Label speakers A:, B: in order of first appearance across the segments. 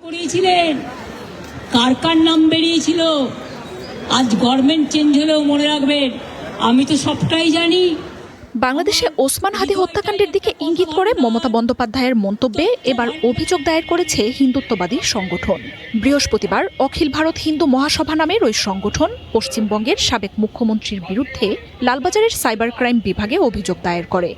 A: করিয়েছিলেন, কার কার নাম বেরিয়েছিল। আজ গভর্নমেন্ট চেঞ্জ হলেও মনে রাখবেন, আমি তো সবটাই জানি।
B: বাংলাদেশে ওসমান হাদি হত্যাকাণ্ডের দিকে ইঙ্গিত করে মমতা বন্দ্যোপাধ্যায়ের মন্তব্যে এবার অভিযোগ দায়ের করেছে হিন্দুত্ববাদী সংগঠন। বৃহস্পতিবার অখিল ভারত হিন্দু মহাসভা নামের ওই সংগঠন পশ্চিমবঙ্গের সাবেক মুখ্যমন্ত্রীর বিরুদ্ধে লালবাজারের সাইবার ক্রাইম বিভাগে অভিযোগ দায়ের করে।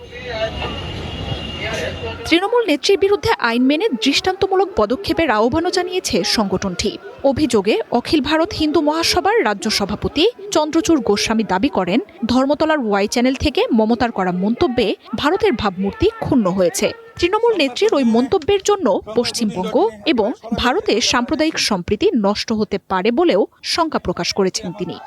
B: তৃণমূল নেত্রীর বিরুদ্ধে আইন মেনে দৃষ্টান্তমূলক পদক্ষেপের আহ্বানও জানিয়েছে সংগঠনটি। অভিযোগে অখিল ভারত হিন্দু মহাসভার রাজ্য সভাপতি চন্দ্রচূড় গোস্বামী দাবি করেন, ধর্মতলার ওয়াই চ্যানেল থেকে মমতার করা মন্তব্যে ভারতের ভাবমূর্তি ক্ষুণ্ণ হয়েছে। তৃণমূল নেত্রীর ওই মন্তব্যের জন্য পশ্চিমবঙ্গ এবং ভারতে সাম্প্রদায়িক সম্প্রীতি নষ্ট হতে পারে বলেও শঙ্কা প্রকাশ করেছেন তিনি।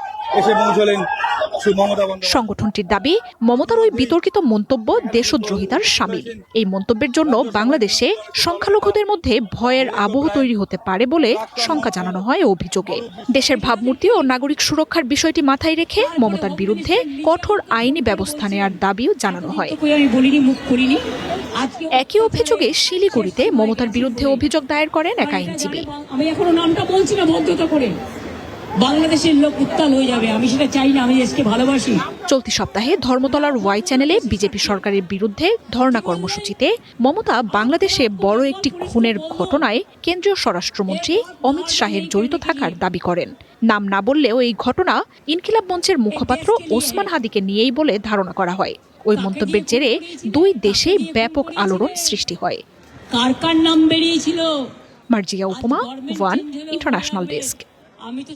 B: সংগঠনটির দাবি, মমতার ওই বিতর্কিত মন্তব্য দেশদ্রোহিতার শামিল। এই মন্তব্যের জন্য বাংলাদেশে সংখ্যালঘুদের মধ্যে ভয়ের আবহ তৈরি হতে পারে বলে শঙ্কা জানানো হয় অভিযোগে। দেশের ভাবমূর্তি ও নাগরিক সুরক্ষার বিষয়টি মাথায় রেখে মমতার বিরুদ্ধে কঠোর আইনি ব্যবস্থা নেওয়ার দাবিও জানানো হয়। একই অভিযোগে শিলিগুড়িতে মমতার বিরুদ্ধে অভিযোগ দায়ের করেন এক আইনজীবী।
A: আমি এখনো নামটা বলছি না, ভদ্রতা করে। বাংলাদেশের লোক উত্তাল হয়ে যাবে, আমি সেটা চাই না। আমি দেশকে ভালোবাসি।
B: চলতি সপ্তাহে ধর্মতলার ওয়াই চ্যানেলে বিজেপি সরকারের বিরুদ্ধে ধর্ণা কর্মসূচিতে মমতা বাংলাদেশে বড় একটি খুনের ঘটনায় কেন্দ্রীয় স্বরাষ্ট্রমন্ত্রী অমিত শাহের জড়িত থাকার দাবি করেন। নাম না বললেও এই ঘটনা ইনকিলাব মঞ্চের মুখপাত্র ওসমান হাদিকে নিয়েই বলে ধারণা করা হয়। ওই মন্তব্যের জেরে দুই দেশে ব্যাপক আলোড়ন সৃষ্টি হয়।
A: কার কার নাম বেরিয়েছিল।
B: মার্জিয়া উপমা, ওয়ান ইন্টারন্যাশনাল ডেস্ক।
A: আমি তো